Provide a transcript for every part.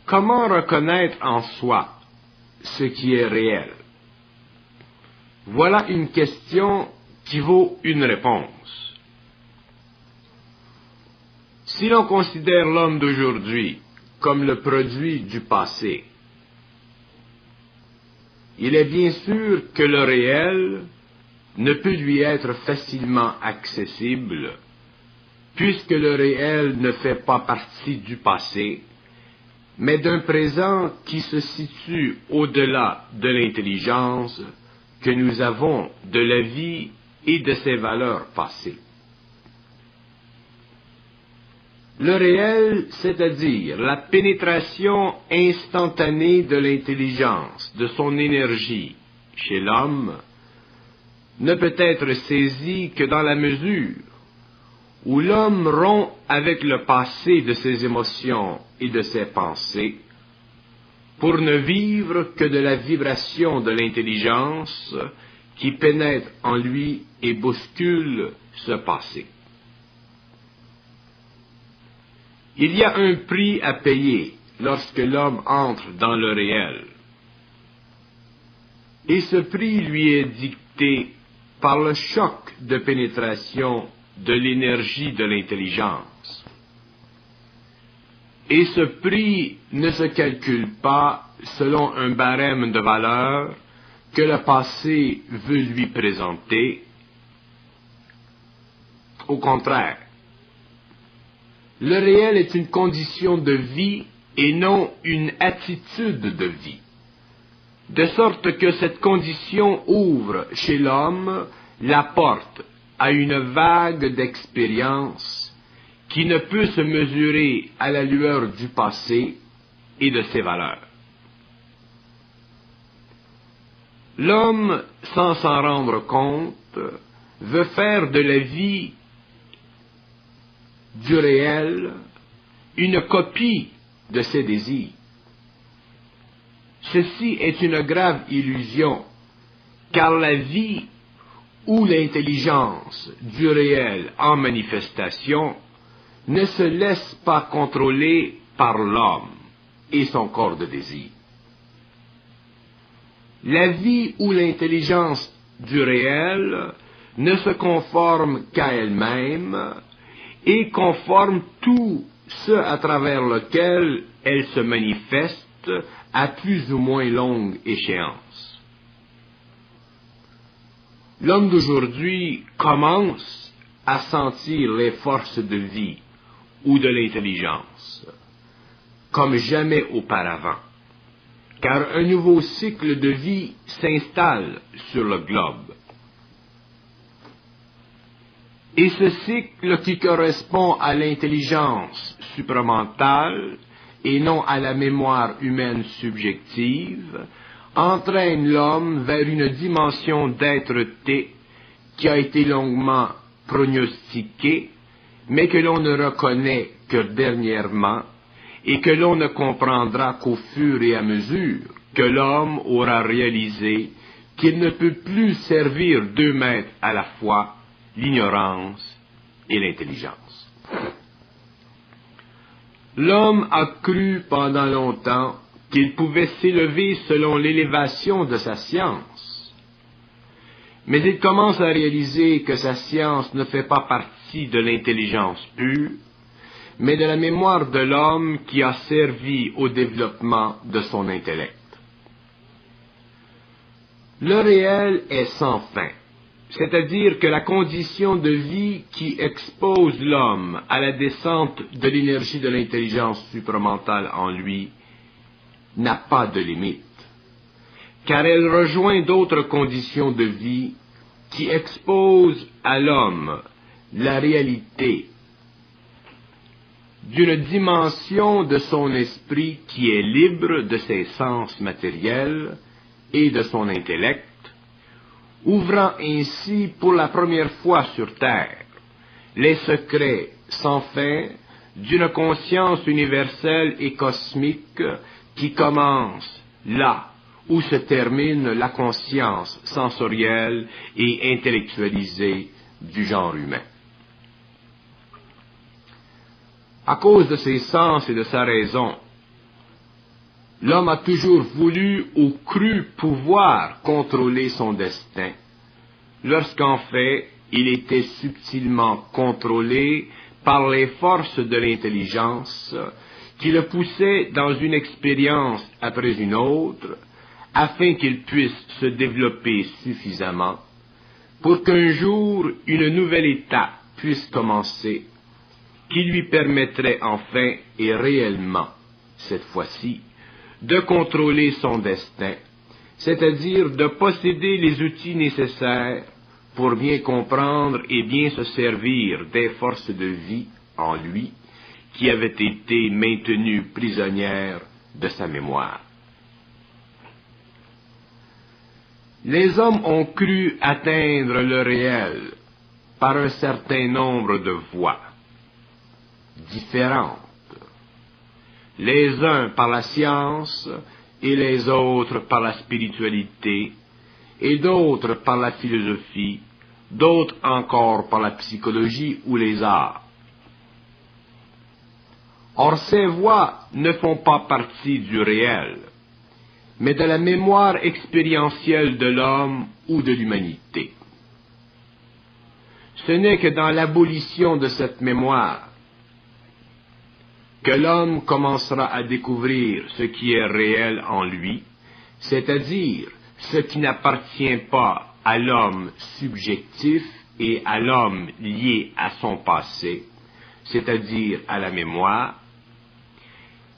Comment reconnaître en soi ce qui est réel? Voilà une question qui vaut une réponse. Si l'on considère l'homme d'aujourd'hui comme le produit du passé, il est bien sûr que le réel ne peut lui être facilement accessible, puisque le réel ne fait pas partie du passé, mais d'un présent qui se situe au-delà de l'intelligence que nous avons de la vie et de ses valeurs passées. Le réel, c'est-à-dire la pénétration instantanée de l'intelligence, de son énergie chez l'homme, ne peut être saisi que dans la mesure où l'homme rompt avec le passé de ses émotions et de ses pensées pour ne vivre que de la vibration de l'intelligence qui pénètre en lui et bouscule ce passé. Il y a un prix à payer lorsque l'homme entre dans le réel. Et ce prix lui est dicté par le choc de pénétration de l'énergie de l'intelligence. Et ce prix ne se calcule pas selon un barème de valeur que le passé veut lui présenter. Au contraire, le réel est une condition de vie et non une attitude de vie, de sorte que cette condition ouvre chez l'homme la porte à une vague d'expérience qui ne peut se mesurer à la lueur du passé et de ses valeurs. L'homme, sans s'en rendre compte, veut faire de la vie du réel une copie de ses désirs. Ceci est une grave illusion, car la vie ou l'intelligence du réel en manifestation ne se laisse pas contrôler par l'homme et son corps de désir. La vie ou l'intelligence du réel ne se conforme qu'à elle-même et conforme tout ce à travers lequel elle se manifeste à plus ou moins longue échéance. L'homme d'aujourd'hui commence à sentir les forces de vie ou de l'intelligence, comme jamais auparavant, car un nouveau cycle de vie s'installe sur le globe. Et ce cycle qui correspond à l'intelligence supramentale et non à la mémoire humaine subjective, entraîne l'homme vers une dimension d'être-té qui a été longuement prognostiquée, mais que l'on ne reconnaît que dernièrement et que l'on ne comprendra qu'au fur et à mesure que l'homme aura réalisé qu'il ne peut plus servir deux maîtres à la fois, l'ignorance et l'intelligence. L'homme a cru pendant longtemps qu'il pouvait s'élever selon l'élévation de sa science. Mais il commence à réaliser que sa science ne fait pas partie de l'intelligence pure, mais de la mémoire de l'homme qui a servi au développement de son intellect. Le réel est sans fin, c'est-à-dire que la condition de vie qui expose l'homme à la descente de l'énergie de l'intelligence supramentale en lui n'a pas de limite, car elle rejoint d'autres conditions de vie qui exposent à l'homme la réalité d'une dimension de son esprit qui est libre de ses sens matériels et de son intellect, ouvrant ainsi pour la première fois sur Terre les secrets sans fin d'une conscience universelle et cosmique qui commence là où se termine la conscience sensorielle et intellectualisée du genre humain. À cause de ses sens et de sa raison, L'homme a toujours voulu ou cru pouvoir contrôler son destin, lorsqu'en fait, il était subtilement contrôlé par les forces de l'intelligence qui le poussaient dans une expérience après une autre, afin qu'il puisse se développer suffisamment pour qu'un jour une nouvelle étape puisse commencer, qui lui permettrait enfin et réellement, cette fois-ci, de contrôler son destin, c'est-à-dire de posséder les outils nécessaires pour bien comprendre et bien se servir des forces de vie en lui qui avaient été maintenues prisonnières de sa mémoire. Les hommes ont cru atteindre le réel par un certain nombre de voies différentes, les uns par la science et les autres par la spiritualité, et d'autres par la philosophie, d'autres encore par la psychologie ou les arts. Or, ces voies ne font pas partie du réel, mais de la mémoire expérientielle de l'homme ou de l'humanité. Ce n'est que dans l'abolition de cette mémoire que l'homme commencera à découvrir ce qui est réel en lui, c'est-à-dire ce qui n'appartient pas à l'homme subjectif et à l'homme lié à son passé, c'est-à-dire à la mémoire,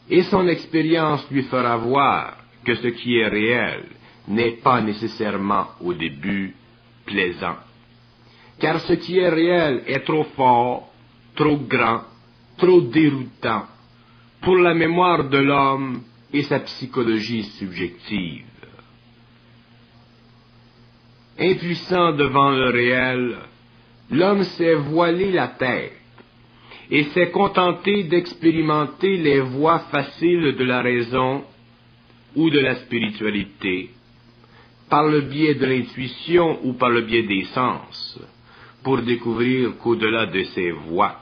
et son expérience lui fera voir que ce qui est réel n'est pas nécessairement au début plaisant, car ce qui est réel est trop fort, trop grand, trop déroutant pour la mémoire de l'homme et sa psychologie subjective. Impuissant devant le réel, l'homme s'est voilé la tête et s'est contenté d'expérimenter les voies faciles de la raison ou de la spiritualité, par le biais de l'intuition ou par le biais des sens, pour découvrir qu'au-delà de ces voies,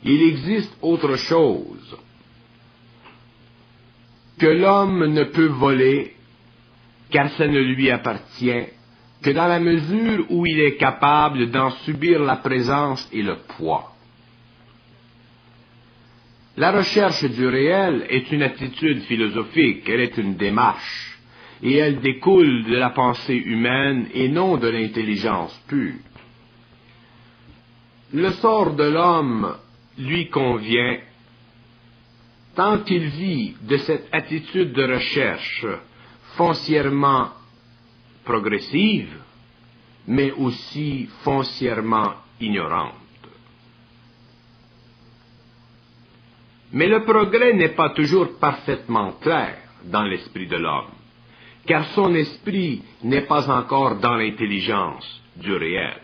il existe autre chose, que l'homme ne peut voler, car ça ne lui appartient que dans la mesure où il est capable d'en subir la présence et le poids. La recherche du réel est une attitude philosophique, elle est une démarche, et elle découle de la pensée humaine et non de l'intelligence pure. Le sort de l'homme lui convient tant qu'il vit de cette attitude de recherche foncièrement progressive, mais aussi foncièrement ignorante. Mais le progrès n'est pas toujours parfaitement clair dans l'esprit de l'homme, car son esprit n'est pas encore dans l'intelligence du réel.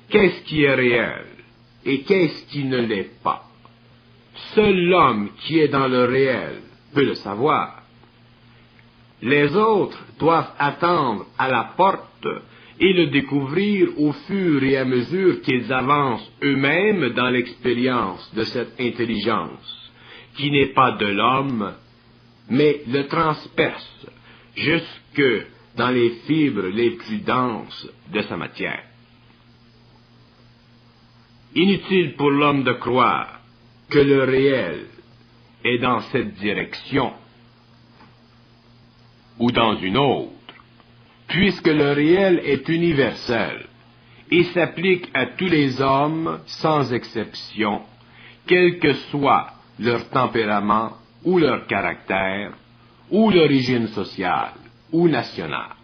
Qu'est-ce qui est réel et qu'est-ce qui ne l'est pas? Seul l'homme qui est dans le réel peut le savoir. Les autres doivent attendre à la porte et le découvrir au fur et à mesure qu'ils avancent eux-mêmes dans l'expérience de cette intelligence, qui n'est pas de l'homme, mais le transperce jusque dans les fibres les plus denses de sa matière. Inutile pour l'homme de croire que le réel est dans cette direction ou dans une autre, puisque le réel est universel et s'applique à tous les hommes sans exception, quel que soit leur tempérament ou leur caractère, ou l'origine sociale ou nationale.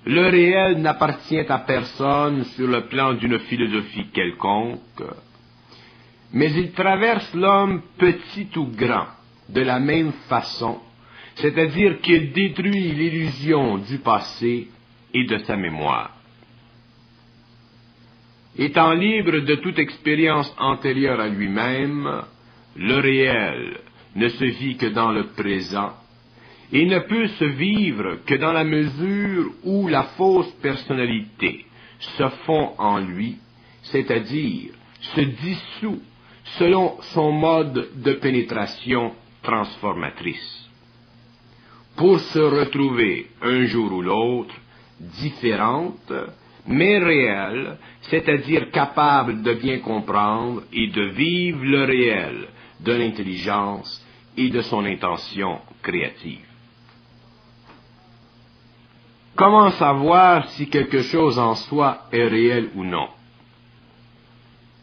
Le réel n'appartient à personne sur le plan d'une philosophie quelconque, mais il traverse l'homme petit ou grand de la même façon, c'est-à-dire qu'il détruit l'illusion du passé et de sa mémoire. Étant libre de toute expérience antérieure à lui-même, le réel ne se vit que dans le présent et ne peut se vivre que dans la mesure où la fausse personnalité se fond en lui, c'est-à-dire se dissout selon son mode de pénétration transformatrice, pour se retrouver un jour ou l'autre différentes, mais réelles, c'est-à-dire capables de bien comprendre et de vivre le réel de l'intelligence et de son intention créative. Comment savoir si quelque chose en soi est réel ou non?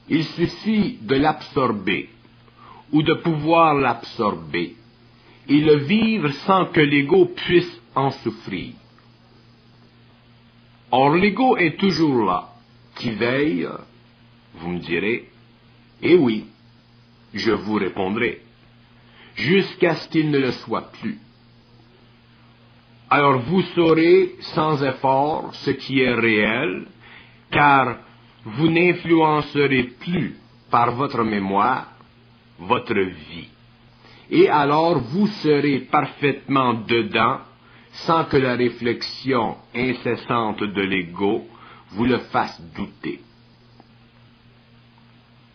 Il suffit de l'absorber ou de pouvoir l'absorber et le vivre sans que l'ego puisse en souffrir. Or, l'ego est toujours là, qui veille, vous me direz, et oui, je vous répondrai, jusqu'à ce qu'il ne le soit plus. Alors vous saurez sans effort ce qui est réel, car vous n'influencerez plus par votre mémoire votre vie. Et alors vous serez parfaitement dedans, sans que la réflexion incessante de l'ego vous le fasse douter.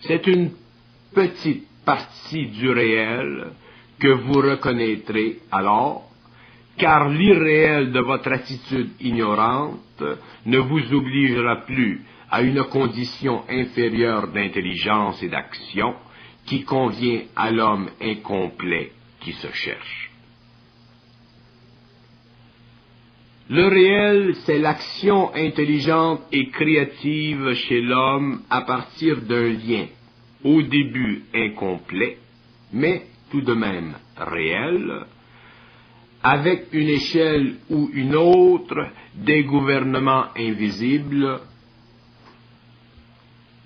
C'est une petite partie du réel que vous reconnaîtrez alors, car l'irréel de votre attitude ignorante ne vous obligera plus à une condition inférieure d'intelligence et d'action qui convient à l'homme incomplet qui se cherche. Le réel, c'est l'action intelligente et créative chez l'homme à partir d'un lien, au début incomplet, mais tout de même réel, avec une échelle ou une autre des gouvernements invisibles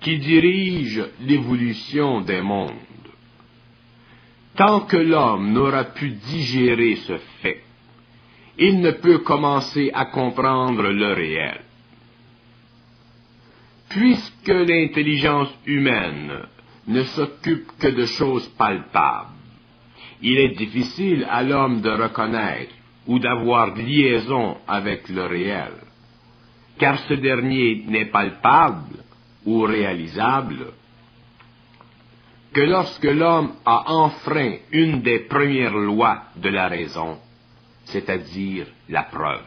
qui dirigent l'évolution des mondes. Tant que l'homme n'aura pu digérer ce fait, il ne peut commencer à comprendre le réel. Puisque l'intelligence humaine ne s'occupe que de choses palpables, il est difficile à l'homme de reconnaître ou d'avoir liaison avec le réel, car ce dernier n'est palpable ou réalisable que lorsque l'homme a enfreint une des premières lois de la raison, c'est-à-dire la preuve.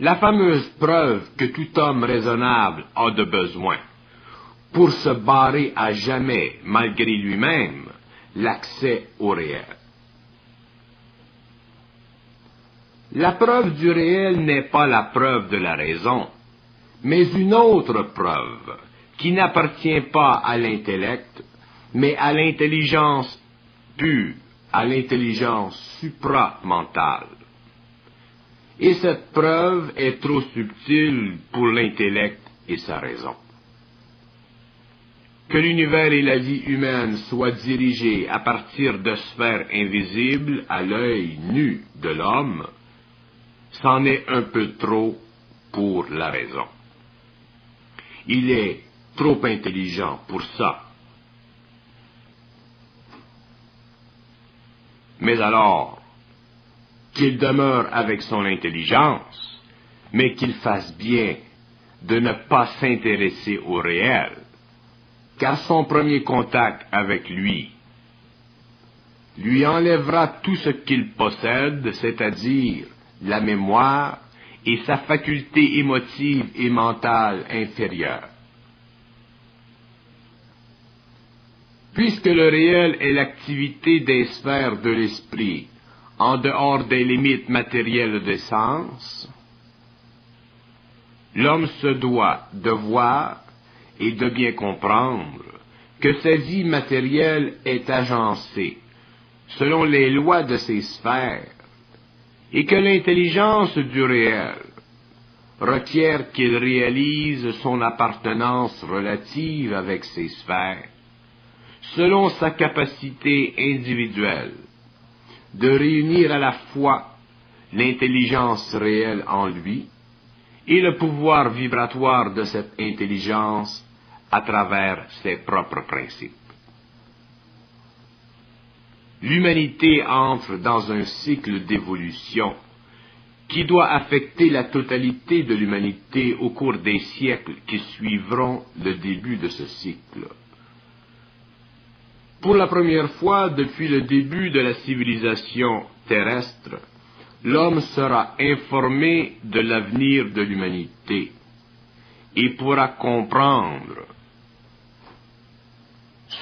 La fameuse preuve que tout homme raisonnable a de besoin pour se barrer à jamais, malgré lui-même, l'accès au réel. La preuve du réel n'est pas la preuve de la raison, mais une autre preuve qui n'appartient pas à l'intellect, mais à l'intelligence pure, à l'intelligence supramentale. Et cette preuve est trop subtile pour l'intellect et sa raison. Que l'univers et la vie humaine soient dirigés à partir de sphères invisibles à l'œil nu de l'homme, c'en est un peu trop pour la raison. Il est trop intelligent pour ça. Mais alors, qu'il demeure avec son intelligence, mais qu'il fasse bien de ne pas s'intéresser au réel, car son premier contact avec lui enlèvera tout ce qu'il possède, c'est-à-dire la mémoire et sa faculté émotive et mentale inférieure. Puisque le réel est l'activité des sphères de l'esprit, en dehors des limites matérielles des sens, l'homme se doit de voir et de bien comprendre que sa vie matérielle est agencée selon les lois de ces sphères et que l'intelligence du réel requiert qu'il réalise son appartenance relative avec ces sphères selon sa capacité individuelle de réunir à la fois l'intelligence réelle en lui et le pouvoir vibratoire de cette intelligence à travers ses propres principes. L'humanité entre dans un cycle d'évolution qui doit affecter la totalité de l'humanité au cours des siècles qui suivront le début de ce cycle. Pour la première fois depuis le début de la civilisation terrestre, l'homme sera informé de l'avenir de l'humanité et pourra comprendre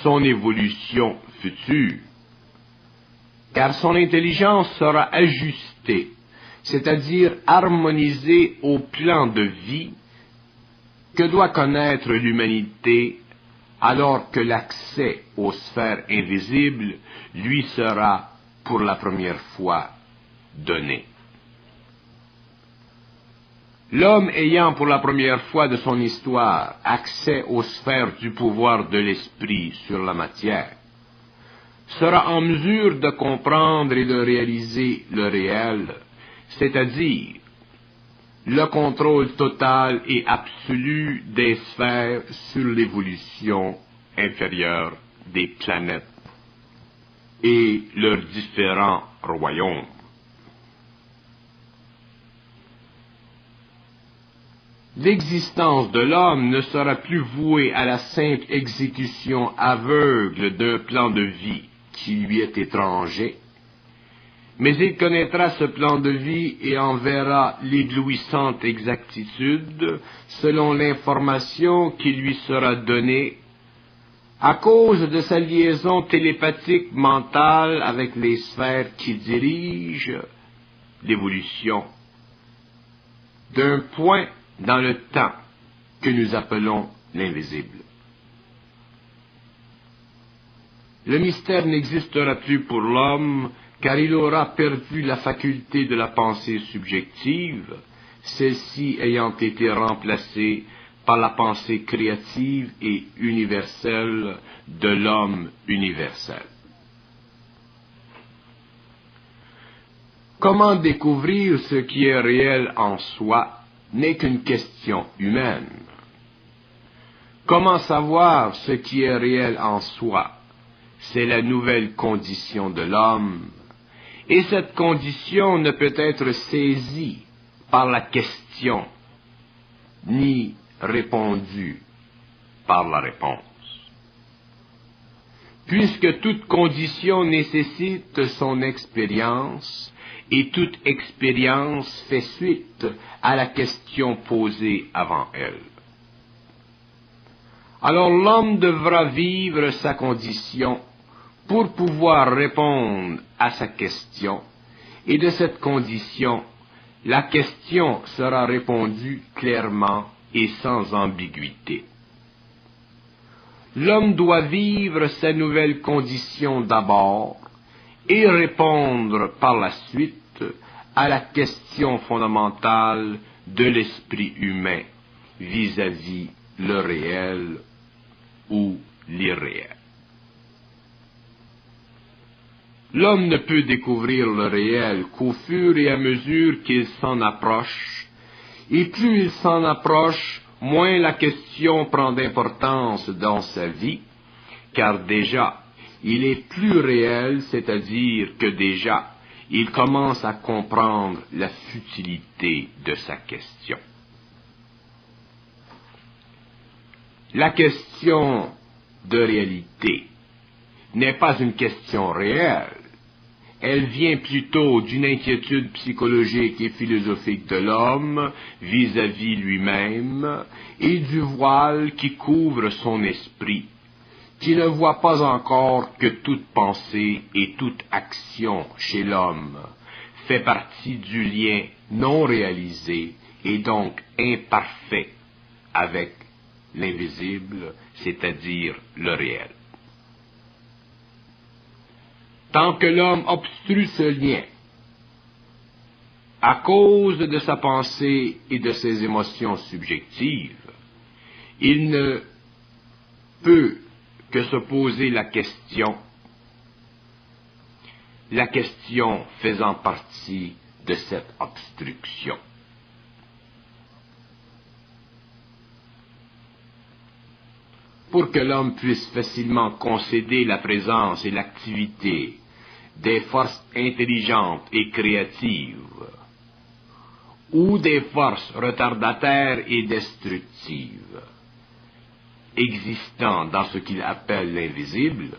son évolution future, car son intelligence sera ajustée, c'est-à-dire harmonisée au plan de vie que doit connaître l'humanité alors que l'accès aux sphères invisibles lui sera pour la première fois donné. L'homme ayant pour la première fois de son histoire accès aux sphères du pouvoir de l'esprit sur la matière, sera en mesure de comprendre et de réaliser le réel, c'est-à-dire le contrôle total et absolu des sphères sur l'évolution inférieure des planètes et leurs différents royaumes. L'existence de l'homme ne sera plus vouée à la simple exécution aveugle d'un plan de vie qui lui est étranger, mais il connaîtra ce plan de vie et en verra l'éblouissante exactitude selon l'information qui lui sera donnée à cause de sa liaison télépathique mentale avec les sphères qui dirigent l'évolution d'un point dans le temps que nous appelons l'invisible. Le mystère n'existera plus pour l'homme, car il aura perdu la faculté de la pensée subjective, celle-ci ayant été remplacée par la pensée créative et universelle de l'homme universel. Comment découvrir ce qui est réel en soi n'est qu'une question humaine. Comment savoir ce qui est réel en soi? C'est la nouvelle condition de l'homme, et cette condition ne peut être saisie par la question, ni répondue par la réponse. Puisque toute condition nécessite son expérience, et toute expérience fait suite à la question posée avant elle. Alors l'homme devra vivre sa condition pour pouvoir répondre à sa question, et de cette condition, la question sera répondue clairement et sans ambiguïté. L'homme doit vivre sa nouvelle condition d'abord et répondre par la suite à la question fondamentale de l'esprit humain vis-à-vis le réel ou l'irréel. L'homme ne peut découvrir le réel qu'au fur et à mesure qu'il s'en approche, et plus il s'en approche, moins la question prend d'importance dans sa vie, car déjà, il est plus réel, c'est-à-dire que déjà, il commence à comprendre la futilité de sa question. La question de réalité n'est pas une question réelle. Elle vient plutôt d'une inquiétude psychologique et philosophique de l'homme vis-à-vis lui-même et du voile qui couvre son esprit, qui ne voit pas encore que toute pensée et toute action chez l'homme fait partie du lien non réalisé et donc imparfait avec l'invisible, c'est-à-dire le réel. Tant que l'homme obstrue ce lien, à cause de sa pensée et de ses émotions subjectives, il ne peut que se poser la question faisant partie de cette obstruction. Pour que l'homme puisse facilement concéder la présence et l'activité des forces intelligentes et créatives, ou des forces retardataires et destructives, existant dans ce qu'il appelle l'invisible,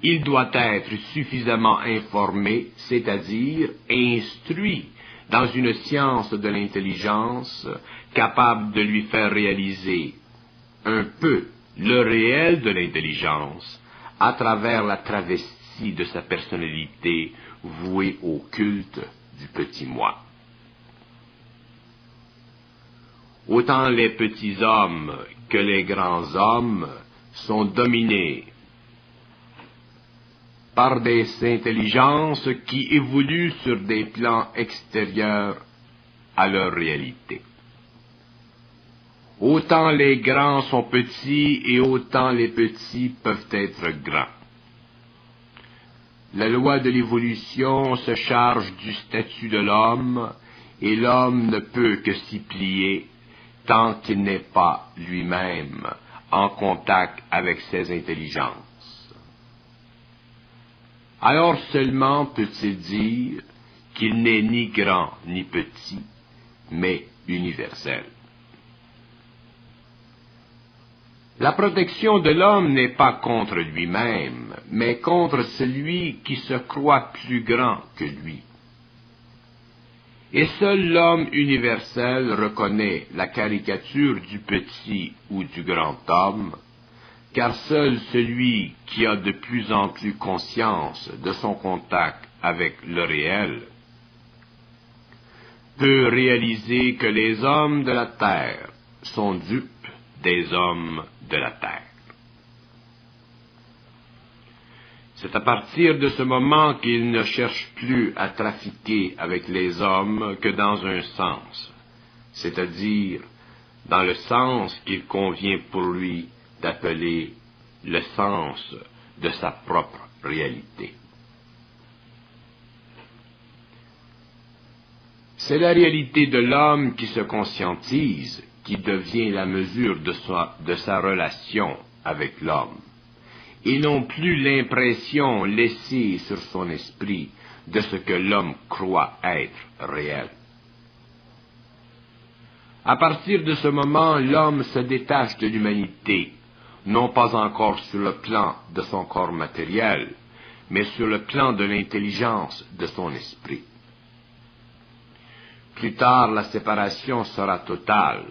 il doit être suffisamment informé, c'est-à-dire instruit dans une science de l'intelligence capable de lui faire réaliser un peu le réel de l'intelligence à travers la travestie de sa personnalité vouée au culte du petit moi. Autant les petits hommes que les grands hommes sont dominés par des intelligences qui évoluent sur des plans extérieurs à leur réalité. Autant les grands sont petits et autant les petits peuvent être grands. La loi de l'évolution se charge du statut de l'homme et l'homme ne peut que s'y plier tant qu'il n'est pas lui-même en contact avec ses intelligences. Alors seulement peut-il dire qu'il n'est ni grand ni petit, mais universel. La protection de l'homme n'est pas contre lui-même, mais contre celui qui se croit plus grand que lui. Et seul l'homme universel reconnaît la caricature du petit ou du grand homme, car seul celui qui a de plus en plus conscience de son contact avec le réel peut réaliser que les hommes de la terre sont dupes des hommes de la terre. C'est à partir de ce moment qu'il ne cherche plus à trafiquer avec les hommes que dans un sens, c'est-à-dire dans le sens qu'il convient pour lui d'appeler le sens de sa propre réalité. C'est la réalité de l'homme qui se conscientise, qui devient la mesure de sa relation avec l'homme, et non plus l'impression laissée sur son esprit de ce que l'homme croit être réel. À partir de ce moment, l'homme se détache de l'humanité, non pas encore sur le plan de son corps matériel, mais sur le plan de l'intelligence de son esprit. Plus tard, la séparation sera totale,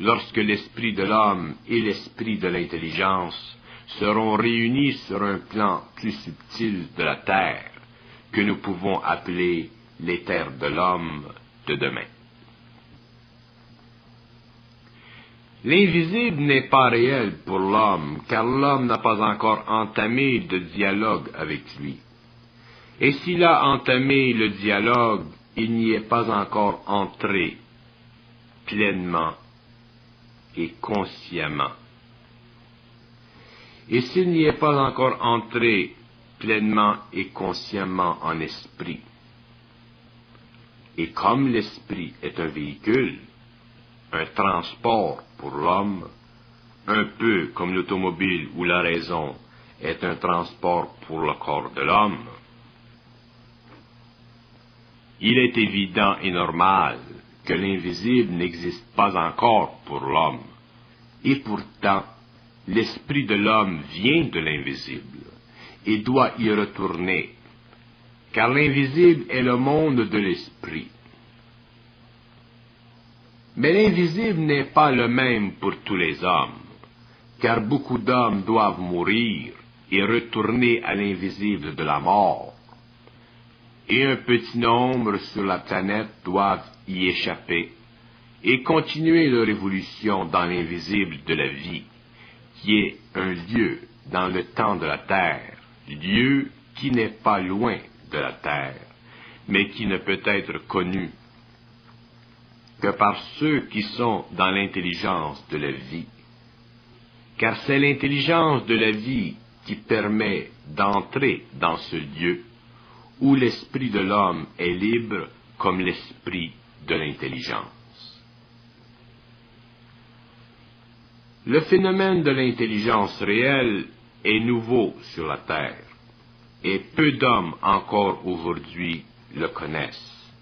lorsque l'esprit de l'homme et l'esprit de l'intelligence seront réunis sur un plan plus subtil de la terre, que nous pouvons appeler les terres de l'homme de demain. L'invisible n'est pas réel pour l'homme, car l'homme n'a pas encore entamé de dialogue avec lui. Et s'il a entamé le dialogue, il n'y est pas encore entré pleinement et consciemment. Et s'il n'y est pas encore entré pleinement et consciemment en esprit, et comme l'esprit est un véhicule, un transport pour l'homme, un peu comme l'automobile ou la raison est un transport pour le corps de l'homme, il est évident et normal que l'invisible n'existe pas encore pour l'homme, et pourtant, l'esprit de l'homme vient de l'invisible et doit y retourner, car l'invisible est le monde de l'esprit. Mais l'invisible n'est pas le même pour tous les hommes, car beaucoup d'hommes doivent mourir et retourner à l'invisible de la mort, et un petit nombre sur la planète doivent y échapper et continuer leur évolution dans l'invisible de la vie, qui est un lieu dans le temps de la terre, lieu qui n'est pas loin de la terre, mais qui ne peut être connu que par ceux qui sont dans l'intelligence de la vie, car c'est l'intelligence de la vie qui permet d'entrer dans ce lieu où l'esprit de l'homme est libre comme l'esprit de l'intelligence. Le phénomène de l'intelligence réelle est nouveau sur la Terre, et peu d'hommes encore aujourd'hui le connaissent,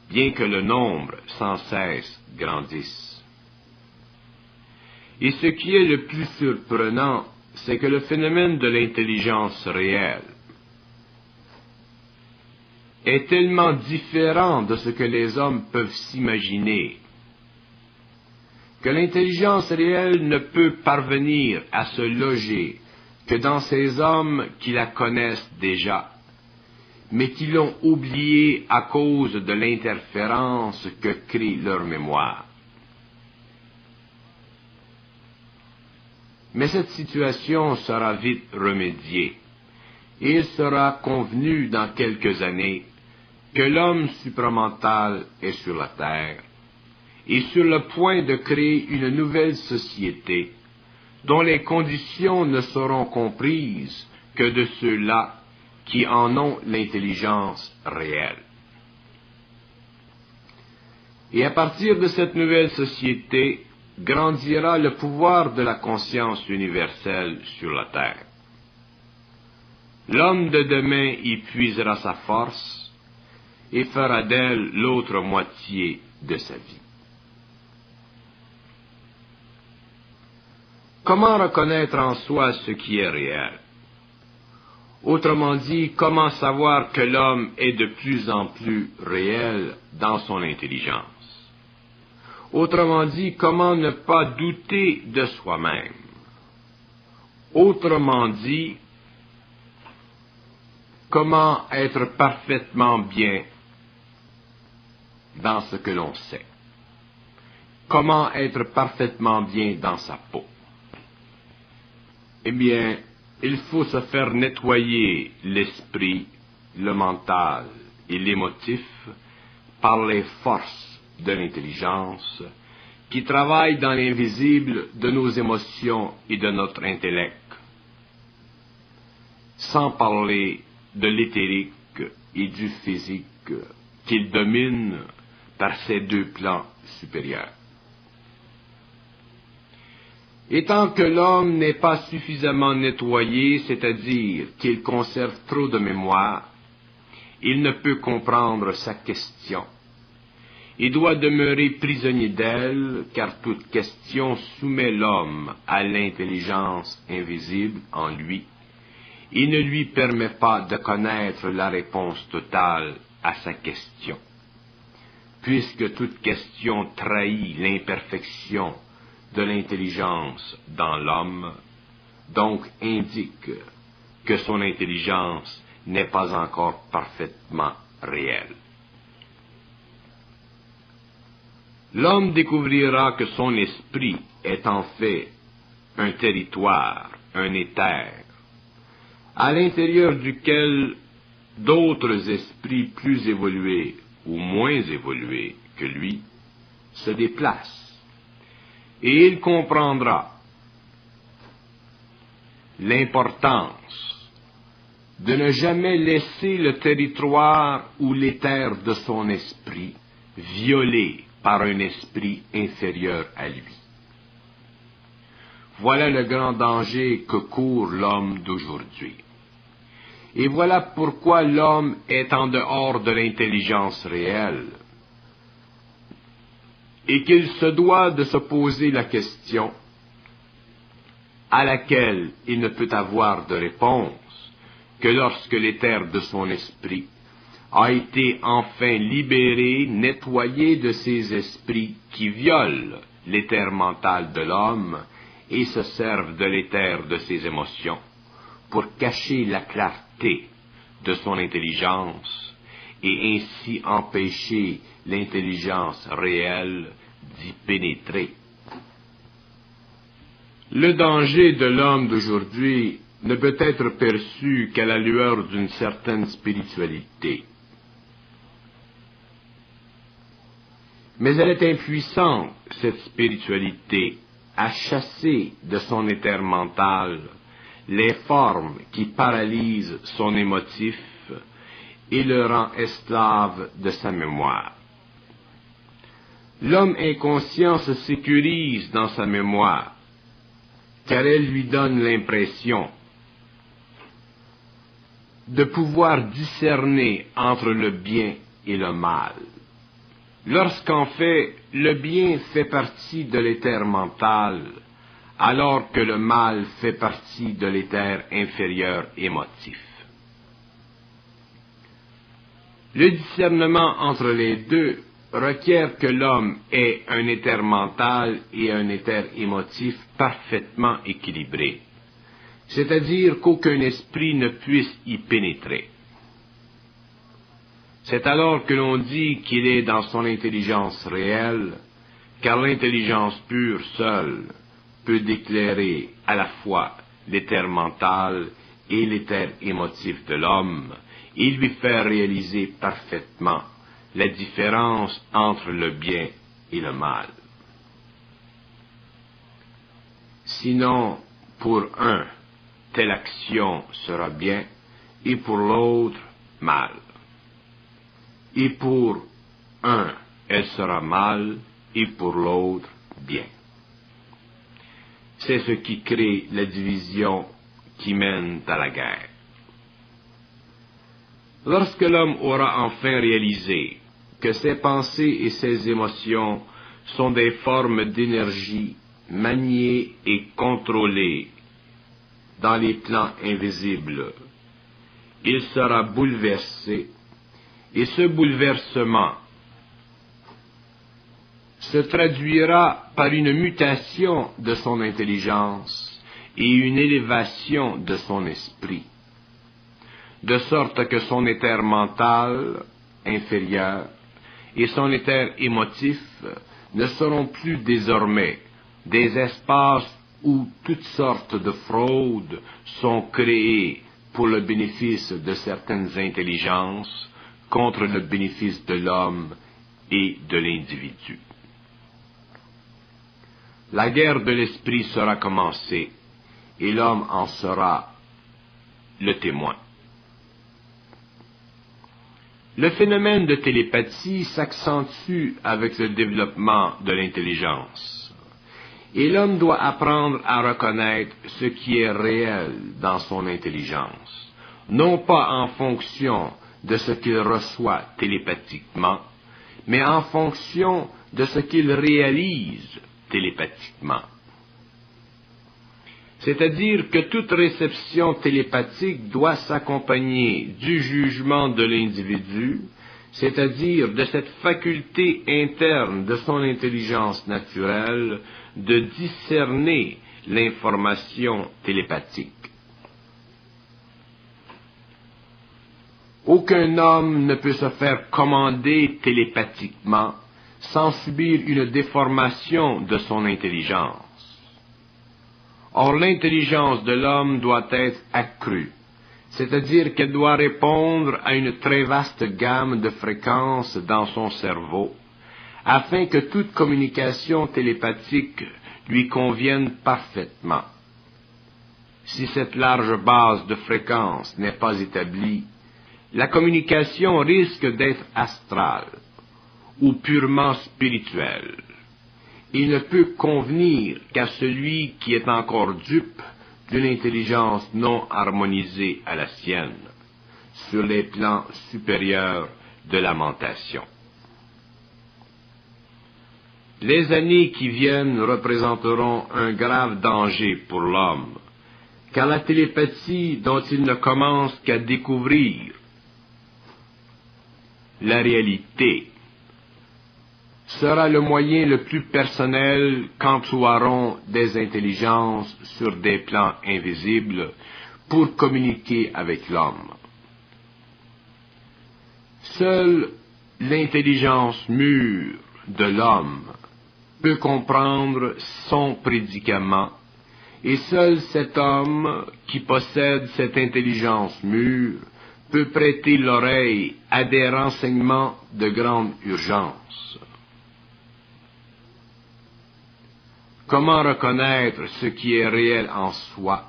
bien que le nombre sans cesse grandisse. Et ce qui est le plus surprenant c'est que le phénomène de l'intelligence réelle est tellement différent de ce que les hommes peuvent s'imaginer que l'intelligence réelle ne peut parvenir à se loger que dans ces hommes qui la connaissent déjà, mais qui l'ont oubliée à cause de l'interférence que crée leur mémoire. Mais cette situation sera vite remédiée, et il sera convenu dans quelques années que l'homme supramental est sur la terre, et sur le point de créer une nouvelle société, dont les conditions ne seront comprises que de ceux-là qui en ont l'intelligence réelle. Et à partir de cette nouvelle société, grandira le pouvoir de la conscience universelle sur la terre. L'homme de demain y puisera sa force et fera d'elle l'autre moitié de sa vie. Comment reconnaître en soi ce qui est réel? Autrement dit, comment savoir que l'homme est de plus en plus réel dans son intelligence? Autrement dit, comment ne pas douter de soi-même? Autrement dit, comment être parfaitement bien dans ce que l'on sait? Comment être parfaitement bien dans sa peau? Eh bien, il faut se faire nettoyer l'esprit, le mental et l'émotif par les forces de l'intelligence qui travaillent dans l'invisible de nos émotions et de notre intellect, sans parler de l'éthérique et du physique qu'ils dominent par ces deux plans supérieurs. Et tant que l'homme n'est pas suffisamment nettoyé, c'est-à-dire qu'il conserve trop de mémoire, il ne peut comprendre sa question. Il doit demeurer prisonnier d'elle, car toute question soumet l'homme à l'intelligence invisible en lui et ne lui permet pas de connaître la réponse totale à sa question, puisque toute question trahit l'imperfection de l'intelligence dans l'homme, donc indique que son intelligence n'est pas encore parfaitement réelle. L'homme découvrira que son esprit est en fait un territoire, un éther, à l'intérieur duquel d'autres esprits plus évolués ou moins évolués que lui se déplacent. Et il comprendra l'importance de ne jamais laisser le territoire ou l'éther de son esprit violé par un esprit inférieur à lui. Voilà le grand danger que court l'homme d'aujourd'hui. Et voilà pourquoi l'homme est en dehors de l'intelligence réelle, et qu'il se doit de se poser la question à laquelle il ne peut avoir de réponse que lorsque l'éther de son esprit a été enfin libéré, nettoyé de ces esprits qui violent l'éther mental de l'homme et se servent de l'éther de ses émotions pour cacher la clarté de son intelligence et ainsi empêcher l'intelligence réelle d'y pénétrer. Le danger de l'homme d'aujourd'hui ne peut être perçu qu'à la lueur d'une certaine spiritualité. Mais elle est impuissante, cette spiritualité, à chasser de son éther mental les formes qui paralysent son émotif et le rend esclave de sa mémoire. L'homme inconscient se sécurise dans sa mémoire, car elle lui donne l'impression de pouvoir discerner entre le bien et le mal, lorsqu'en fait le bien fait partie de l'éther mental, alors que le mal fait partie de l'éther inférieur émotif. Le discernement entre les deux requiert que l'homme ait un éther mental et un éther émotif parfaitement équilibrés, c'est-à-dire qu'aucun esprit ne puisse y pénétrer. C'est alors que l'on dit qu'il est dans son intelligence réelle, car l'intelligence pure seule peut déclarer à la fois l'éther mental et l'éther émotif de l'homme, et lui faire réaliser parfaitement la différence entre le bien et le mal. Sinon, pour un, telle action sera bien, et pour l'autre, mal. Et pour un, elle sera mal, et pour l'autre, bien. C'est ce qui crée la division qui mène à la guerre. Lorsque l'homme aura enfin réalisé que ses pensées et ses émotions sont des formes d'énergie maniées et contrôlées dans les plans invisibles, il sera bouleversé, et ce bouleversement se traduira par une mutation de son intelligence et une élévation de son esprit, de sorte que son éther mental inférieur et son éther émotif ne seront plus désormais des espaces où toutes sortes de fraudes sont créées pour le bénéfice de certaines intelligences contre le bénéfice de l'homme et de l'individu. La guerre de l'esprit sera commencée, et l'homme en sera le témoin. Le phénomène de télépathie s'accentue avec le développement de l'intelligence, et l'homme doit apprendre à reconnaître ce qui est réel dans son intelligence, non pas en fonction de ce qu'il reçoit télépathiquement, mais en fonction de ce qu'il réalise télépathiquement. C'est-à-dire que toute réception télépathique doit s'accompagner du jugement de l'individu, c'est-à-dire de cette faculté interne de son intelligence naturelle de discerner l'information télépathique. Aucun homme ne peut se faire commander télépathiquement sans subir une déformation de son intelligence. Or, l'intelligence de l'homme doit être accrue, c'est-à-dire qu'elle doit répondre à une très vaste gamme de fréquences dans son cerveau, afin que toute communication télépathique lui convienne parfaitement. Si cette large base de fréquences n'est pas établie, la communication risque d'être astrale ou purement spirituelle. Il ne peut convenir qu'à celui qui est encore dupe d'une intelligence non harmonisée à la sienne, sur les plans supérieurs de la mentation. Les années qui viennent représenteront un grave danger pour l'homme, car la télépathie dont il ne commence qu'à découvrir la réalité sera le moyen le plus personnel qu'emploieront des intelligences sur des plans invisibles pour communiquer avec l'homme. Seule l'intelligence mûre de l'homme peut comprendre son prédicament, et seul cet homme qui possède cette intelligence mûre peut prêter l'oreille à des renseignements de grande urgence. Comment reconnaître ce qui est réel en soi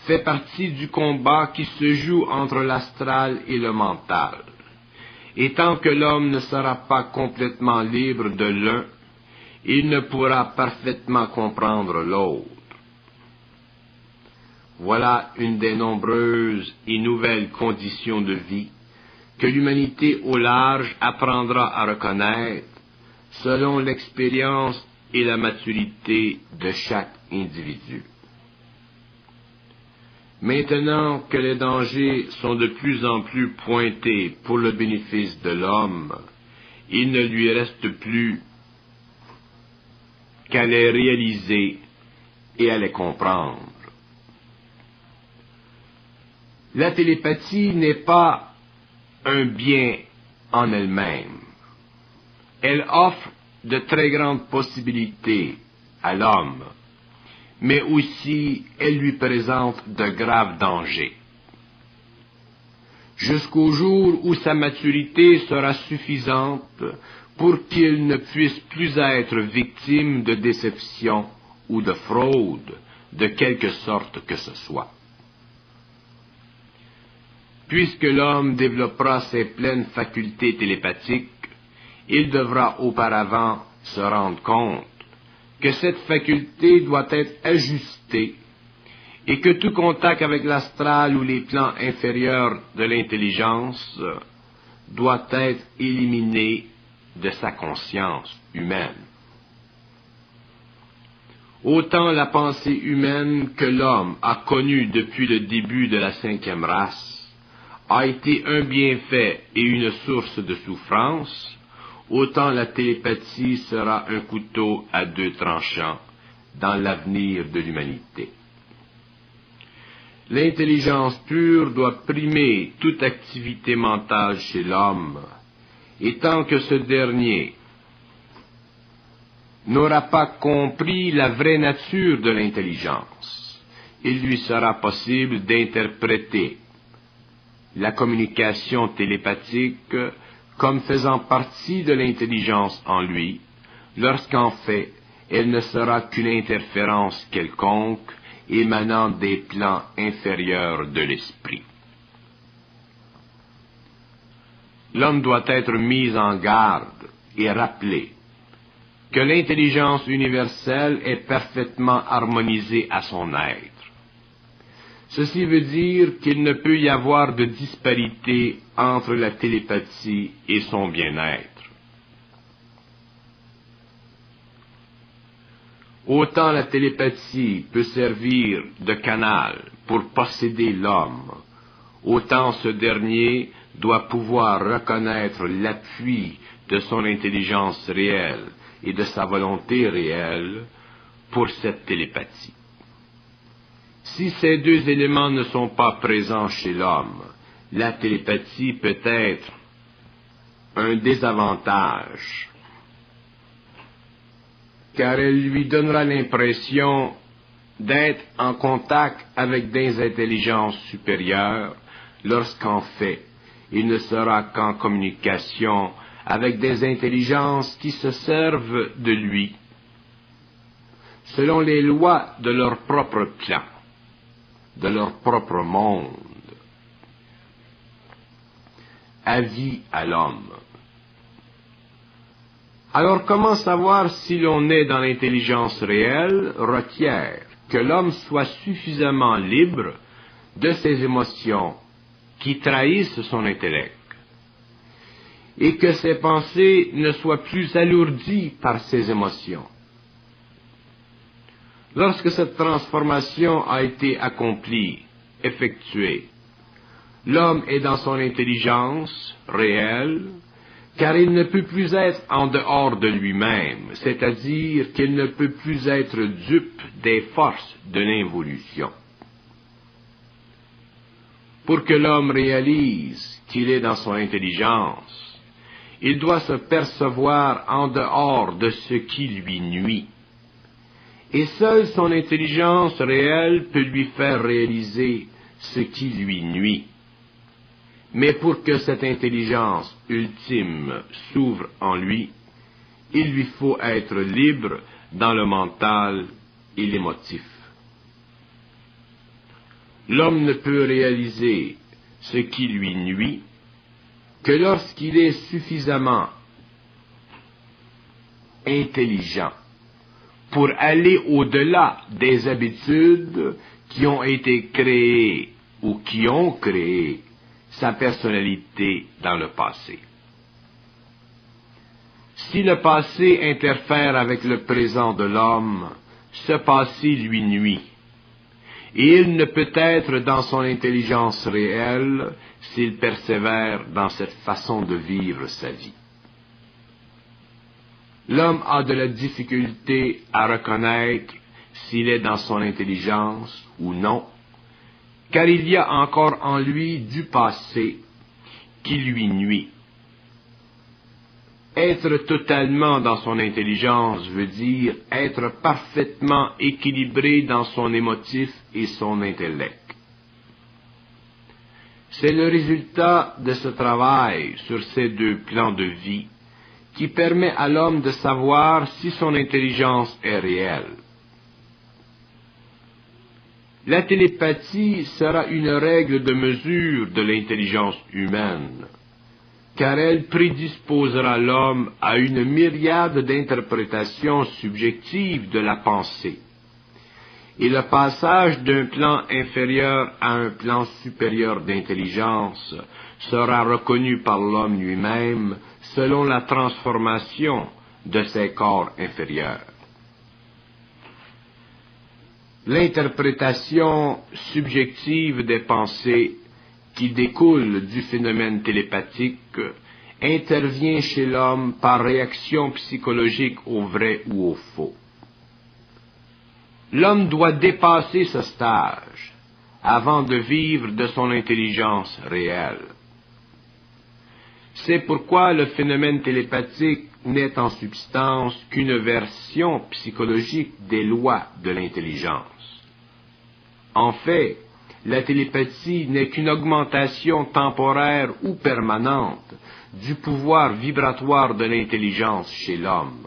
fait partie du combat qui se joue entre l'astral et le mental. Et tant que l'homme ne sera pas complètement libre de l'un, il ne pourra parfaitement comprendre l'autre. Voilà une des nombreuses et nouvelles conditions de vie que l'humanité au large apprendra à reconnaître selon l'expérience et la maturité de chaque individu. Maintenant que les dangers sont de plus en plus pointés pour le bénéfice de l'homme, il ne lui reste plus qu'à les réaliser et à les comprendre. La télépathie n'est pas un bien en elle-même. Elle offre de très grandes possibilités à l'homme, mais aussi elle lui présente de graves dangers. Jusqu'au jour où sa maturité sera suffisante pour qu'il ne puisse plus être victime de déception ou de fraude, de quelque sorte que ce soit. Puisque l'homme développera ses pleines facultés télépathiques, il devra auparavant se rendre compte que cette faculté doit être ajustée et que tout contact avec l'astral ou les plans inférieurs de l'intelligence doit être éliminé de sa conscience humaine. Autant la pensée humaine que l'homme a connue depuis le début de la 5e race a été un bienfait et une source de souffrance, autant la télépathie sera un couteau à 2 tranchants dans l'avenir de l'humanité. L'intelligence pure doit primer toute activité mentale chez l'homme, et tant que ce dernier n'aura pas compris la vraie nature de l'intelligence, il lui sera possible d'interpréter la communication télépathique comme faisant partie de l'intelligence en lui, lorsqu'en fait, elle ne sera qu'une interférence quelconque émanant des plans inférieurs de l'esprit. L'homme doit être mis en garde et rappelé que l'intelligence universelle est parfaitement harmonisée à son être. Ceci veut dire qu'il ne peut y avoir de disparité entre la télépathie et son bien-être. Autant la télépathie peut servir de canal pour posséder l'homme, autant ce dernier doit pouvoir reconnaître l'appui de son intelligence réelle et de sa volonté réelle pour cette télépathie. Si ces 2 éléments ne sont pas présents chez l'homme, la télépathie peut être un désavantage, car elle lui donnera l'impression d'être en contact avec des intelligences supérieures, lorsqu'en fait, il ne sera qu'en communication avec des intelligences qui se servent de lui, selon les lois de leur propre plan, de leur propre monde. Avis à l'homme. Alors comment savoir si l'on est dans l'intelligence réelle requiert que l'homme soit suffisamment libre de ses émotions qui trahissent son intellect, et que ses pensées ne soient plus alourdies par ses émotions. Lorsque cette transformation a été accomplie, effectuée, l'homme est dans son intelligence réelle, car il ne peut plus être en dehors de lui-même, c'est-à-dire qu'il ne peut plus être dupe des forces de l'involution. Pour que l'homme réalise qu'il est dans son intelligence, il doit se percevoir en dehors de ce qui lui nuit. Et seule son intelligence réelle peut lui faire réaliser ce qui lui nuit. Mais pour que cette intelligence ultime s'ouvre en lui, il lui faut être libre dans le mental et l'émotif. L'homme ne peut réaliser ce qui lui nuit que lorsqu'il est suffisamment intelligent pour aller au-delà des habitudes qui ont été créées ou qui ont créé sa personnalité dans le passé. Si le passé interfère avec le présent de l'homme, ce passé lui nuit, et il ne peut être dans son intelligence réelle s'il persévère dans cette façon de vivre sa vie. L'homme a de la difficulté à reconnaître s'il est dans son intelligence ou non, car il y a encore en lui du passé qui lui nuit. Être totalement dans son intelligence veut dire être parfaitement équilibré dans son émotif et son intellect. C'est le résultat de ce travail sur ces deux plans de vie qui permet à l'homme de savoir si son intelligence est réelle. La télépathie sera une règle de mesure de l'intelligence humaine, car elle prédisposera l'homme à une myriade d'interprétations subjectives de la pensée. Et le passage d'un plan inférieur à un plan supérieur d'intelligence sera reconnu par l'homme lui-même selon la transformation de ses corps inférieurs. L'interprétation subjective des pensées qui découle du phénomène télépathique intervient chez l'homme par réaction psychologique au vrai ou au faux. L'homme doit dépasser ce stage avant de vivre de son intelligence réelle. C'est pourquoi le phénomène télépathique n'est en substance qu'une version psychologique des lois de l'intelligence. En fait, la télépathie n'est qu'une augmentation temporaire ou permanente du pouvoir vibratoire de l'intelligence chez l'homme.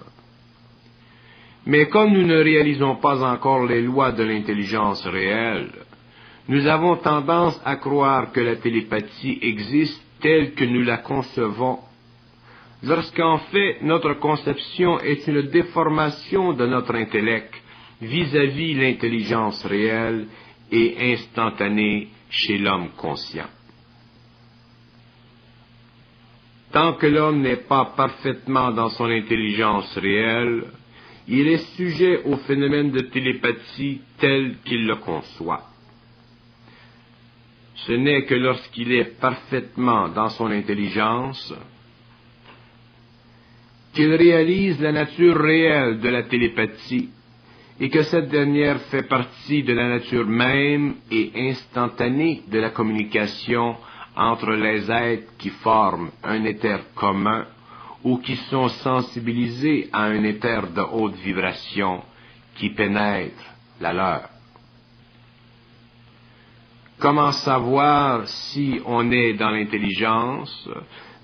Mais comme nous ne réalisons pas encore les lois de l'intelligence réelle, nous avons tendance à croire que la télépathie existe telle que nous la concevons, lorsqu'en fait notre conception est une déformation de notre intellect vis-à-vis l'intelligence réelle et instantanée chez l'homme conscient. Tant que l'homme n'est pas parfaitement dans son intelligence réelle, il est sujet au phénomène de télépathie tel qu'il le conçoit. Ce n'est que lorsqu'il est parfaitement dans son intelligence qu'il réalise la nature réelle de la télépathie et que cette dernière fait partie de la nature même et instantanée de la communication entre les êtres qui forment un éther commun ou qui sont sensibilisés à un éther de haute vibration qui pénètre la leur. Comment savoir si on est dans l'intelligence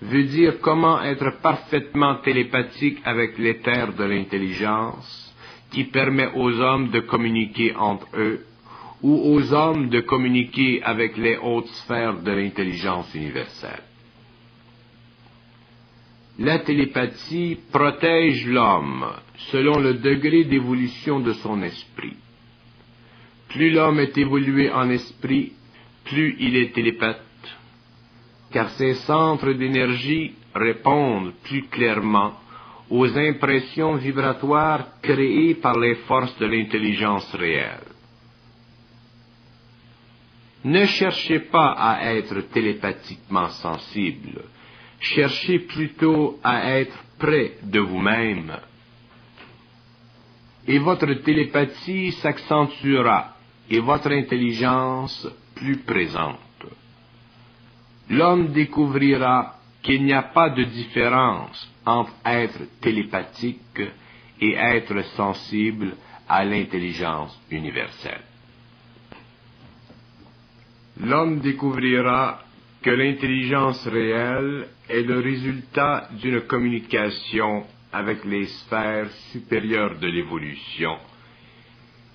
veut dire comment être parfaitement télépathique avec l'éther de l'intelligence qui permet aux hommes de communiquer entre eux ou aux hommes de communiquer avec les hautes sphères de l'intelligence universelle. La télépathie protège l'homme selon le degré d'évolution de son esprit. Plus l'homme est évolué en esprit, plus il est télépathe, car ses centres d'énergie répondent plus clairement aux impressions vibratoires créées par les forces de l'intelligence réelle. Ne cherchez pas à être télépathiquement sensible, cherchez plutôt à être près de vous-même. Et votre télépathie s'accentuera et votre intelligence plus présente. L'homme découvrira qu'il n'y a pas de différence entre être télépathique et être sensible à l'intelligence universelle. L'homme découvrira que l'intelligence réelle est le résultat d'une communication avec les sphères supérieures de l'évolution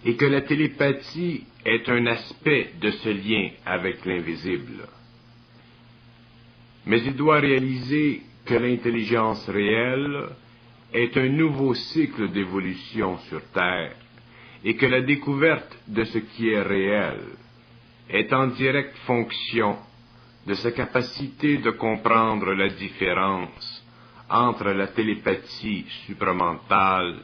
et que la télépathie est un aspect de ce lien avec l'invisible. Mais il doit réaliser que l'intelligence réelle est un nouveau cycle d'évolution sur Terre et que la découverte de ce qui est réel est en directe fonction de sa capacité de comprendre la différence entre la télépathie supramentale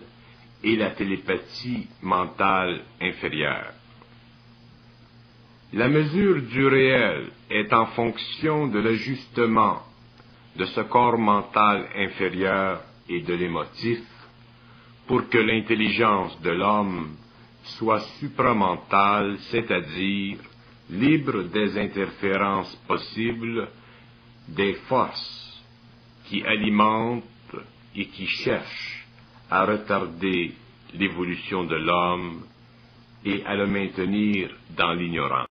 et la télépathie mentale inférieure. La mesure du réel est en fonction de l'ajustement de ce corps mental inférieur et de l'émotif pour que l'intelligence de l'homme soit supramentale, c'est-à-dire libre des interférences possibles des forces qui alimentent et qui cherchent à retarder l'évolution de l'homme et à le maintenir dans l'ignorance.